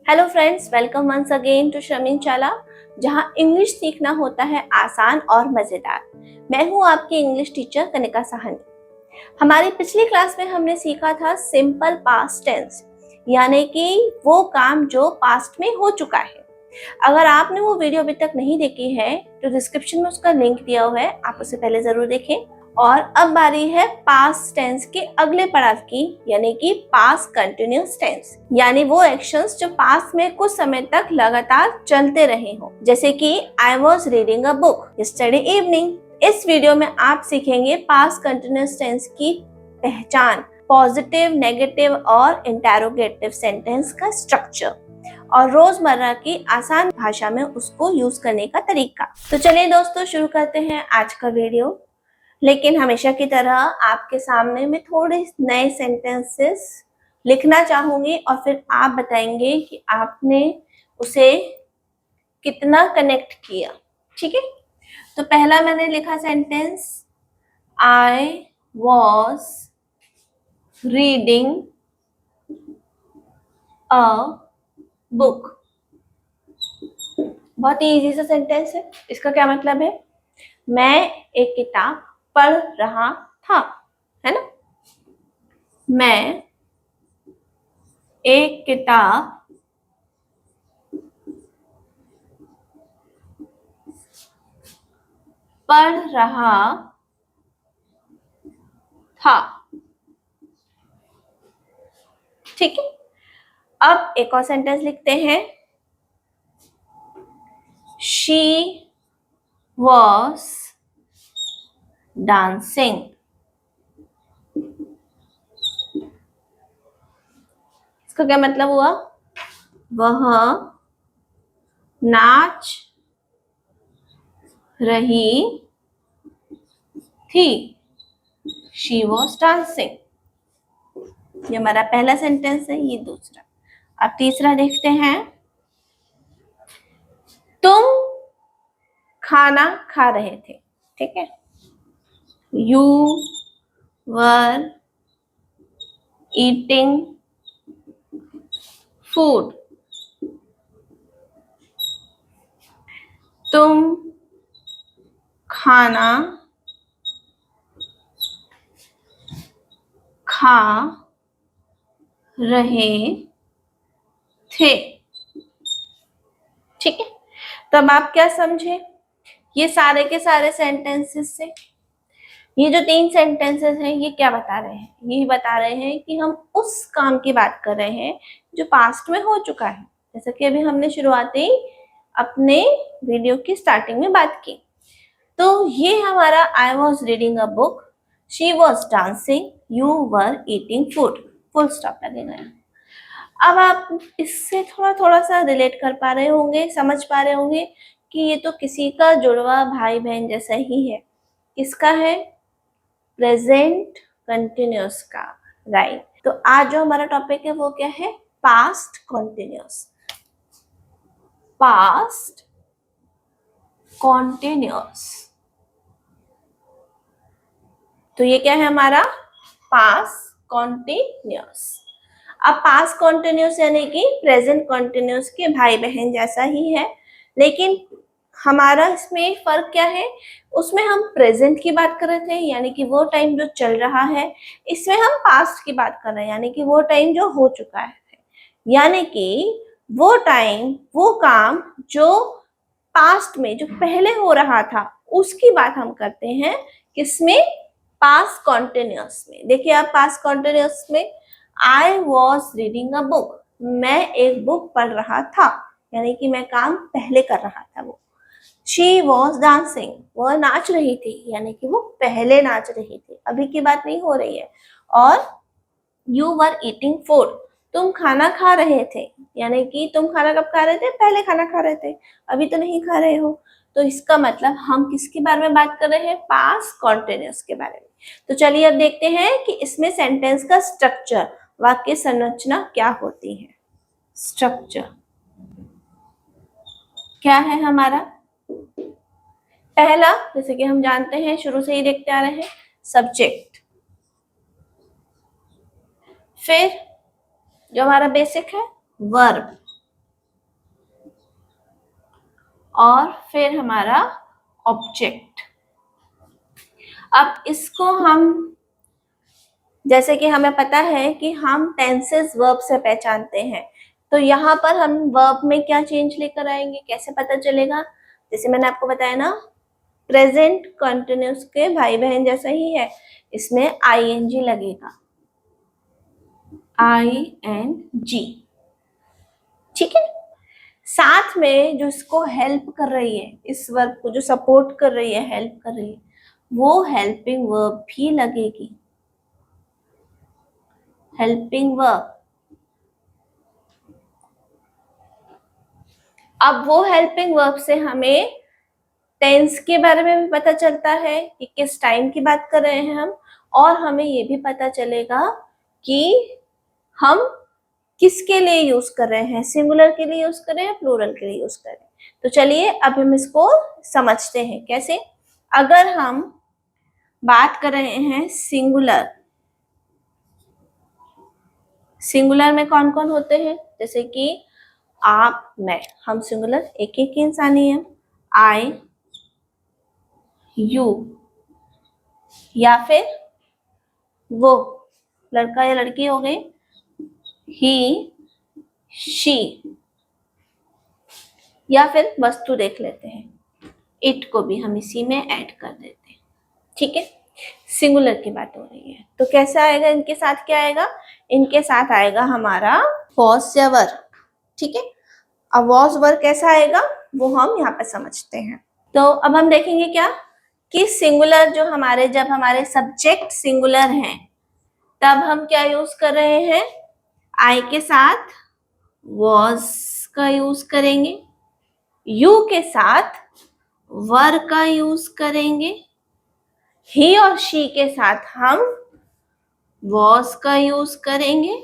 Hello friends, welcome once again to शमीन चाला, जहां इंग्लिश सीखना होता है आसान और मजेदार। मैं हूं आपकी इंग्लिश टीचर कनिका साहनी। हमारी पिछली क्लास में हमने सीखा था सिंपल पास्ट टेंस, यानी कि वो काम जो पास्ट में हो चुका है। अगर आपने वो वीडियो अभी तक नहीं देखी है तो डिस्क्रिप्शन में उसका लिंक दिया हुआ है, आप उसे पहले जरूर देखें। और अब बारी है पास्ट टेंस के अगले पड़ाव की, यानी कि पास्ट कंटिन्यूअस टेंस, यानी वो एक्शंस जो पास्ट में कुछ समय तक लगातार चलते रहे हो, जैसे कि I was reading a book yesterday evening. इस वीडियो में आप सीखेंगे पास्ट कंटिन्यूअस टेंस की पहचान, पॉजिटिव, नेगेटिव और इंटेरोगेटिव सेंटेंस का स्ट्रक्चर और रोजमर्रा की आसान भाषा में उसको यूज करने का तरीका। तो चलिए दोस्तों, शुरू करते हैं आज का वीडियो। लेकिन हमेशा की तरह आपके सामने मैं थोड़े नए सेंटेंसेस लिखना चाहूंगी और फिर आप बताएंगे कि आपने उसे कितना कनेक्ट किया। ठीक है, तो पहला मैंने लिखा sentence, I was reading a book. बहुत ही इजी सा सेंटेंस है। इसका क्या मतलब है? मैं एक किताब पढ़ रहा था, है ना। मैं एक किताब पढ़ रहा था। ठीक है, अब एक और सेंटेंस लिखते हैं, शी वॉज डांसिंग। इसका क्या मतलब हुआ? वह नाच रही थी। She was dancing. ये हमारा पहला सेंटेंस है, ये दूसरा। अब तीसरा देखते हैं, तुम खाना खा रहे थे। ठीक है, यू वर ईटिंग फूड। तुम खाना खा रहे थे। ठीक है, तो अब आप क्या समझे ये सारे के सारे सेंटेंसेस से? ये जो 3 सेंटेंसेस हैं ये क्या बता रहे हैं? ये बता रहे हैं कि हम उस काम की बात कर रहे हैं जो पास्ट में हो चुका है, जैसा कि अभी हमने शुरुआती अपने वीडियो की स्टार्टिंग में बात की। तो ये हमारा I was reading a book, she was dancing, you were eating food, full stop लगेगा। अब आप इससे थोड़ा थोड़ा सा रिलेट कर पा रहे होंगे, समझ पा रहे होंगे कि ये तो किसी का जुड़वा भाई बहन जैसा ही है। किसका है? प्रेजेंट कंटिन्यूअस का, राइट। तो आज जो हमारा टॉपिक है वो क्या है? Past continuous. पास्ट कंटिन्यूअस, तो ये क्या है हमारा? Past continuous. अब पास्ट कॉन्टिन्यूस यानी कि प्रेजेंट कॉन्टिन्यूस के भाई बहन जैसा ही है, लेकिन हमारा इसमें फर्क क्या है? उसमें हम प्रेजेंट की बात कर रहे थे, यानी कि वो टाइम जो चल रहा है। इसमें हम पास्ट की बात कर रहे हैं, यानी कि वो टाइम जो हो चुका है, यानी कि वो टाइम, वो काम जो पास्ट में, जो पहले हो रहा था, उसकी बात हम करते हैं। किसमें? पास्ट कॉन्टिन्यूस में। देखिए आप, पास्ट कॉन्टिन्यूस में I was reading a book, मैं एक बुक पढ़ रहा था, यानी कि मैं काम पहले कर रहा था वो। शी वॉज डांसिंग, वह नाच रही थी, यानी कि वो पहले नाच रही थी, अभी की बात नहीं हो रही है। और यू वर ईटिंग फूड, तुम खाना खा रहे थे, यानी कि तुम खाना कब खा रहे थे? पहले खाना खा रहे थे, अभी तो नहीं खा रहे हो। तो इसका मतलब हम किसके बारे में बात कर रहे हैं? पास्ट कॉन्टिन्यूअस के बारे में। तो चलिए अब देखते हैं कि इसमें सेंटेंस का स्ट्रक्चर, वाक्य संरचना क्या होती है। स्ट्रक्चर क्या है हमारा? पहला, जैसे कि हम जानते हैं, शुरू से ही देखते आ रहे हैं, सब्जेक्ट। फिर जो हमारा बेसिक है, वर्ब। और फिर हमारा ऑब्जेक्ट। अब इसको हम, जैसे कि हमें पता है कि हम टेंसेस वर्ब से पहचानते हैं, तो यहाँ पर हम वर्ब में क्या चेंज लेकर आएंगे, कैसे पता चलेगा? जैसे मैंने आपको बताया ना, प्रेजेंट कंटिन्यूस के भाई बहन जैसा ही है, इसमें आईएनजी लगेगा, ING, ठीक है। साथ में जो इसको हेल्प कर रही है, इस वर्ब को जो सपोर्ट कर रही है, हेल्प कर रही है, वो हेल्पिंग वर्ब भी लगेगी, हेल्पिंग वर्ब। अब वो हेल्पिंग वर्ब से हमें टेंस के बारे में भी पता चलता है कि किस टाइम की बात कर रहे हैं हम, और हमें ये भी पता चलेगा कि हम किसके लिए यूज कर रहे हैं, सिंगुलर के लिए यूज कर रहे हैं, प्लूरल के लिए यूज कर रहे हैं। तो चलिए अब हम इसको समझते हैं कैसे। अगर हम बात कर रहे हैं सिंगुलर, सिंगुलर में कौन कौन होते हैं, जैसे कि आप, मैं, हम सिंगुलर एक एक इंसान ही है, आई, यू, या फिर वो लड़का या लड़की हो गई, ही, शी, या फिर वस्तु देख लेते हैं, इट को भी हम इसी में ऐड कर देते हैं, ठीक है। सिंगुलर की बात हो रही है, तो कैसा आएगा, इनके साथ क्या आएगा, इनके साथ आएगा हमारा वॉज या वर, ठीक है। अब वॉज वर कैसा आएगा वो हम यहाँ पे समझते हैं। तो अब हम देखेंगे क्या कि सिंगुलर जो हमारे, जब हमारे सब्जेक्ट सिंगुलर हैं तब हम क्या यूज कर रहे हैं, आई के साथ वॉज का यूज करेंगे, यू के साथ वर का यूज करेंगे, ही और शी के साथ हम वॉज का यूज करेंगे,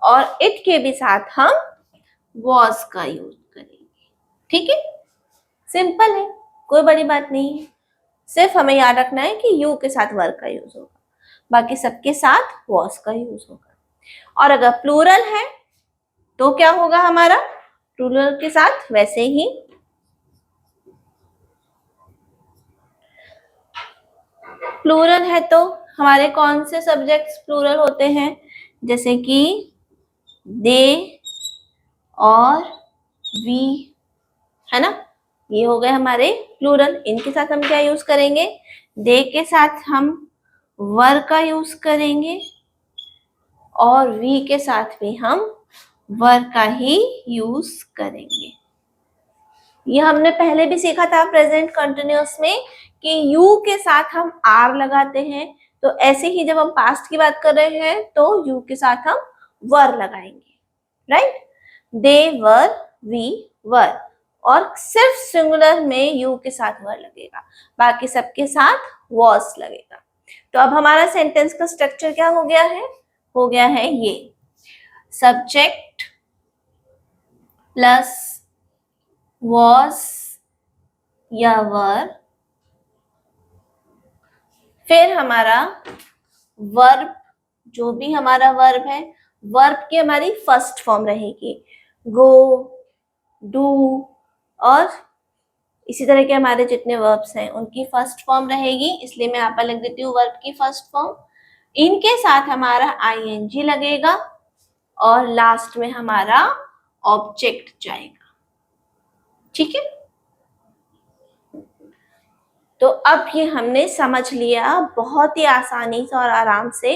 और इट के भी साथ हम वॉज का यूज करेंगे, ठीक है। सिंपल है, कोई बड़ी बात नहीं है, सिर्फ हमें याद रखना है कि यू के साथ वर का यूज होगा, बाकी सबके साथ वॉज का यूज होगा। और अगर प्लूरल है तो क्या होगा हमारा, प्लूरल के साथ वैसे ही प्लूरल है तो हमारे कौन से सब्जेक्ट्स प्लूरल होते हैं, जैसे कि दे और वी, है ना, ये हो गए हमारे प्लूरल। इनके साथ हम क्या यूज करेंगे, दे के साथ हम वर का यूज करेंगे, और वी के साथ भी हम वर का ही यूज करेंगे। ये हमने पहले भी सीखा था प्रेजेंट कंटिन्यूअस में कि यू के साथ हम आर लगाते हैं, तो ऐसे ही जब हम पास्ट की बात कर रहे हैं तो यू के साथ हम वर लगाएंगे, right. They were, we were, और सिर्फ सिंगुलर में यू के साथ वर लगेगा, बाकी सबके साथ वॉज लगेगा। तो अब हमारा सेंटेंस का स्ट्रक्चर क्या हो गया है, हो गया है ये, सब्जेक्ट प्लस वॉज या वर, फिर हमारा वर्ब, जो भी हमारा वर्ब है, वर्ब की हमारी फर्स्ट फॉर्म रहेगी, गो, डू, और इसी तरह के हमारे जितने वर्ब्स हैं उनकी फर्स्ट फॉर्म रहेगी, इसलिए मैं यहाँ पर लिख देती हूँ वर्ब की फर्स्ट फॉर्म। इनके साथ हमारा आईएनजी लगेगा, और लास्ट में हमारा ऑब्जेक्ट जाएगा, ठीक है। तो अब ये हमने समझ लिया बहुत ही आसानी से और आराम से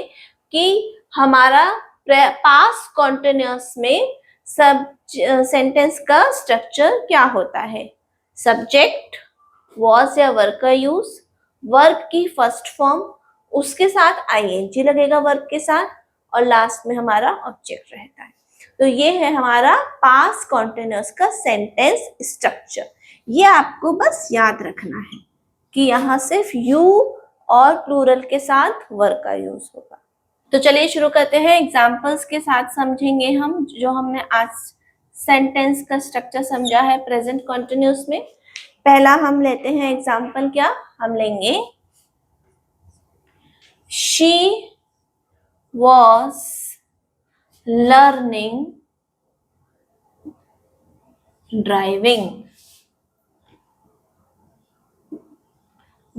कि हमारा पास्ट कॉन्टिन्यूअस में सब सेंटेंस का स्ट्रक्चर क्या होता है, सब्जेक्ट, वॉज या वर्ब का यूज, वर्ब की फर्स्ट फॉर्म, उसके साथ आईएनजी लगेगा वर्ब के साथ, और लास्ट में हमारा ऑब्जेक्ट रहता है। तो ये है हमारा पास्ट कॉन्टिन्यूअस का सेंटेंस स्ट्रक्चर। ये आपको बस याद रखना है कि यहाँ सिर्फ यू और प्लूरल के साथ वर का यूज होगा। तो चलिए शुरू करते हैं, एग्जाम्पल्स के साथ समझेंगे हम जो हमने आज सेंटेंस का स्ट्रक्चर समझा है प्रेजेंट कंटिन्यूअस में। पहला हम लेते हैं एग्जाम्पल, क्या हम लेंगे, शी वॉज लर्निंग ड्राइविंग,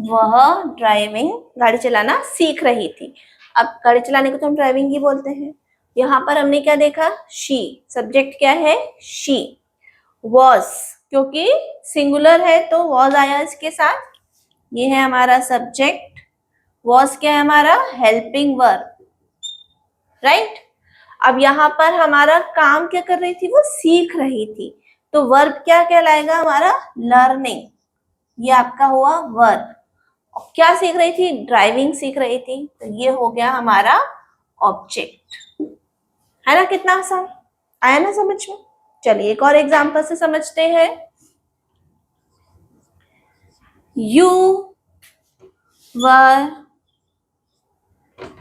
वह ड्राइविंग गाड़ी चलाना सीख रही थी। अब गाड़ी चलाने को तो हम ड्राइविंग ही बोलते हैं। यहाँ पर हमने क्या देखा, शी, सब्जेक्ट क्या है, शी। वॉज, क्योंकि सिंगुलर है तो वॉज आया इसके साथ, ये है हमारा सब्जेक्ट। वॉज क्या है हमारा, हेल्पिंग वर्ब, राइट। अब यहाँ पर हमारा काम क्या कर रही थी, वो सीख रही थी, तो वर्ब क्या कहलाएगा हमारा, लर्निंग। ये आपका हुआ वर्ब। क्या सीख रही थी, ड्राइविंग सीख रही थी, तो ये हो गया हमारा ऑब्जेक्ट। है ना, कितना आसान, आया ना समझ में। चलिए एक और एग्जांपल से समझते हैं। You were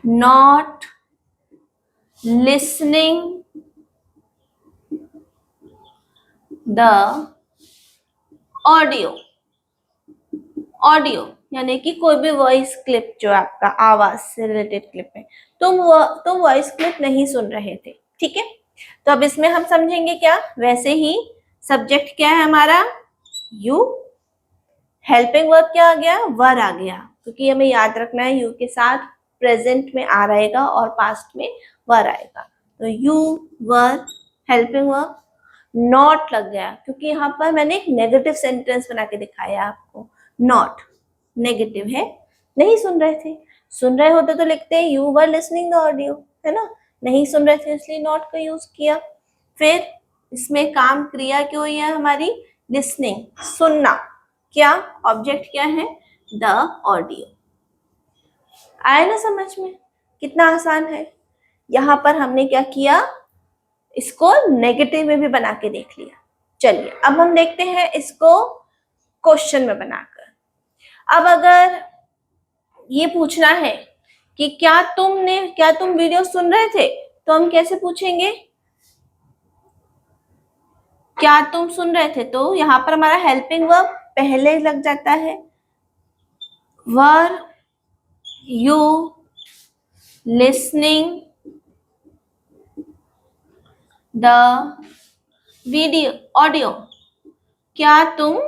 not listening the audio. Audio यानी कि कोई भी वॉइस क्लिप, जो आपका आवाज से रिलेटेड क्लिप है, तुम वॉइस क्लिप नहीं सुन रहे थे, ठीक है। तो अब इसमें हम समझेंगे क्या, वैसे ही सब्जेक्ट क्या है हमारा, यू, हेल्पिंग वर्ब क्या आ गया, वर आ गया, क्योंकि हमें याद रखना है यू के साथ प्रेजेंट में आ रहेगा और पास्ट में वर आएगा। तो you were helping verb, not लग गया क्योंकि यहाँ पर मैंने एक नेगेटिव सेंटेंस बना के दिखाया आपको। नॉट नेगेटिव है, नहीं सुन रहे थे। सुन रहे होते तो लिखते हैं you were listening the audio, है ना। नहीं सुन रहे थे इसलिए नॉट का यूज किया। फिर इसमें काम क्रिया क्यों हुई है हमारी, लिसनिंग, सुनना। क्या ऑब्जेक्ट क्या है, द ऑडियो। आया ना समझ में, कितना आसान है। यहाँ पर हमने क्या किया, इसको नेगेटिव में भी बना के देख लिया। चलिए अब हम देखते हैं इसको क्वेश्चन में बनाकर। अब अगर ये पूछना है कि क्या तुम वीडियो सुन रहे थे, तो हम कैसे पूछेंगे, क्या तुम सुन रहे थे, तो यहाँ पर हमारा हेल्पिंग वर्ब पहले लग जाता है। Were you listening the video audio, क्या तुम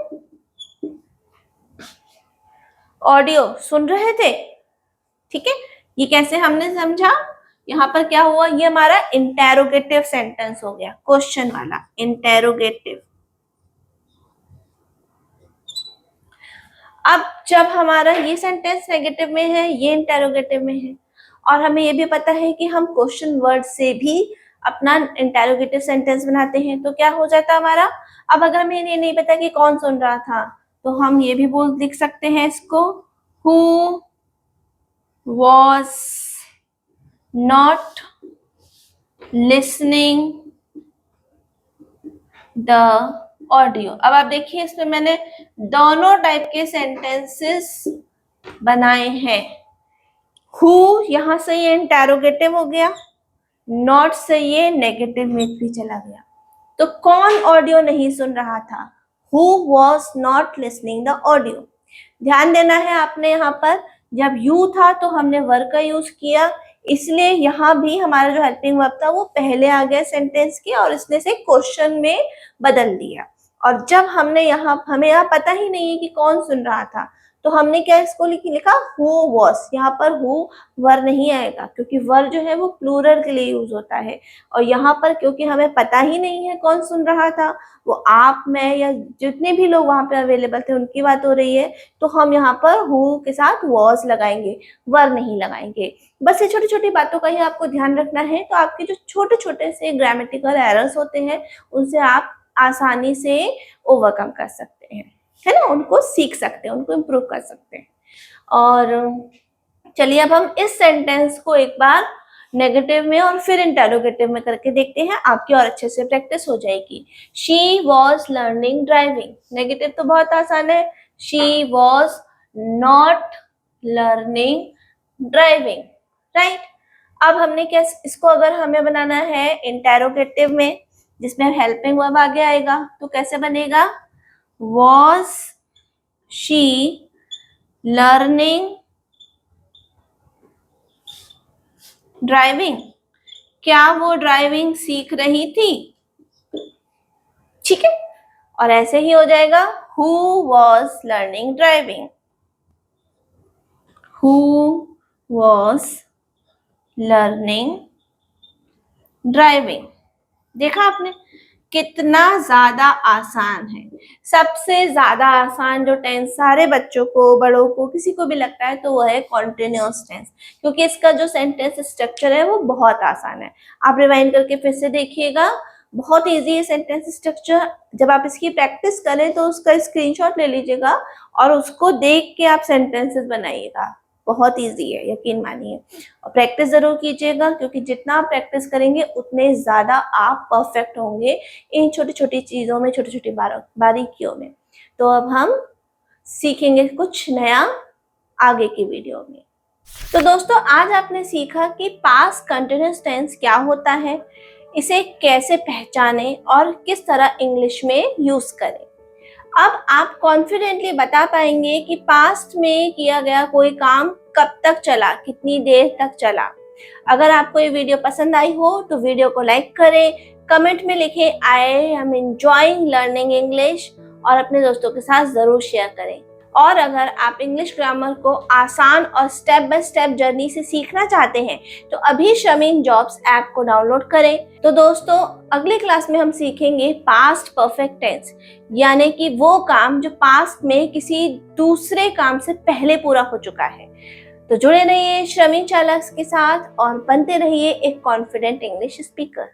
ऑडियो सुन रहे थे, ठीक है। ये कैसे हमने समझा, यहाँ पर क्या हुआ, ये हमारा इंटेरोगेटिव सेंटेंस हो गया, क्वेश्चन वाला इंटेरोगेटिव। अब जब हमारा ये सेंटेंस नेगेटिव में है, ये इंटेरोगेटिव में है, और हमें ये भी पता है कि हम क्वेश्चन वर्ड से भी अपना इंटेरोगेटिव सेंटेंस बनाते हैं, तो क्या हो जाता हमारा। अब अगर हमें ये नहीं पता कि कौन सुन रहा था, तो हम ये भी बोल लिख सकते हैं इसको, who was not listening the audio। अब आप देखिए इसमें मैंने दोनों टाइप के सेंटेंसेस बनाए हैं। हु यहां से ये इंटेरोगेटिव हो गया, नॉट से ये नेगेटिव में भी चला गया। तो कौन ऑडियो नहीं सुन रहा था, who was not listening the audio. ध्यान देना है आपने, यहाँ पर जब यू था तो हमने वर्ब का यूज किया, इसलिए यहाँ भी हमारा जो हेल्पिंग वर्ब था वो पहले आ गया सेंटेंस के, और इसने से क्वेश्चन में बदल दिया। और जब हमें यहाँ पता ही नहीं है कि कौन सुन रहा था, तो हमने क्या इसको लिखा, हु वॉज। यहाँ पर हु वर नहीं आएगा क्योंकि वर जो है वो प्लूरल के लिए यूज होता है, और यहाँ पर क्योंकि हमें पता ही नहीं है कौन सुन रहा था, वो आप, मैं या जितने भी लोग वहां पे अवेलेबल थे उनकी बात हो रही है, तो हम यहाँ पर हु के साथ वॉज लगाएंगे, वर नहीं लगाएंगे। बस ये छोटी छोटी बातों का ही आपको ध्यान रखना है, तो आपके जो छोटे छोटे से ग्रामेटिकल एरर्स होते हैं उनसे आप आसानी से ओवरकम कर सकते हैं, है ना, उनको सीख सकते हैं, उनको इम्प्रूव कर सकते हैं। और चलिए अब हम इस सेंटेंस को एक बार नेगेटिव में और फिर इंटेरोगेटिव में करके देखते हैं, आपकी और अच्छे से प्रैक्टिस हो जाएगी। She was learning driving, negative तो बहुत आसान है, she was not learning driving, right. अब हमने क्या, इसको अगर हमें बनाना है इंटेरोगेटिव में जिसमें हेल्पिंग वर्ब आगे आएगा, तो कैसे बनेगा, was she learning driving, क्या वो ड्राइविंग सीख रही थी, ठीक है। और ऐसे ही हो जाएगा who was learning driving। who was learning driving। देखा आपने कितना ज्यादा आसान है। सबसे ज्यादा आसान जो टेंस सारे बच्चों को, बड़ों को, किसी को भी लगता है तो वो है कॉन्टिन्यूअस टेंस, क्योंकि इसका जो सेंटेंस स्ट्रक्चर है वो बहुत आसान है। आप रिवाइंड करके फिर से देखिएगा, बहुत इजी है सेंटेंस स्ट्रक्चर। जब आप इसकी प्रैक्टिस करें तो उसका स्क्रीनशॉट ले लीजिएगा और उसको देख के आप सेंटेंसेस बनाइएगा। बहुत इजी है, यकीन मानिए। और प्रैक्टिस जरूर कीजिएगा, क्योंकि जितना आप प्रैक्टिस करेंगे उतने ज्यादा आप परफेक्ट होंगे इन छोटी छोटी चीजों में, छोटी छोटी बारीकियों में। तो अब हम सीखेंगे कुछ नया आगे की वीडियो में। तो दोस्तों, आज आपने सीखा कि पास्ट कंटिन्यूअस टेंस क्या होता है, इसे कैसे पहचानें और किस तरह इंग्लिश में यूज करें। अब आप कॉन्फिडेंटली बता पाएंगे कि पास्ट में किया गया कोई काम कब तक चला, कितनी देर तक चला। अगर आपको ये वीडियो पसंद आई हो तो वीडियो को लाइक करें, कमेंट में लिखें I am enjoying learning English और अपने दोस्तों के साथ जरूर शेयर करें। और अगर आप इंग्लिश ग्रामर को आसान और स्टेप बाय स्टेप जर्नी से सीखना चाहते हैं तो अभी शमीन जॉब्स ऐप को डाउनलोड करें। तो दोस्तों, अगली क्लास में हम सीखेंगे पास्ट परफेक्ट टेंस, यानी कि वो काम जो पास्ट में किसी दूसरे काम से पहले पूरा हो चुका है। तो जुड़े रहिए शमीन चाला के साथ और बनते रहिए एक confident English speaker.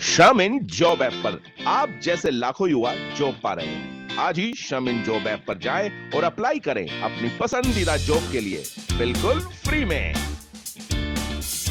Shamin job app पर आप जैसे लाखों युवा जॉब पा रहे हैं। आज ही शमीन जॉब ऐप पर जाएं और अप्लाई करें अपनी पसंदीदा जॉब के लिए, बिल्कुल फ्री में।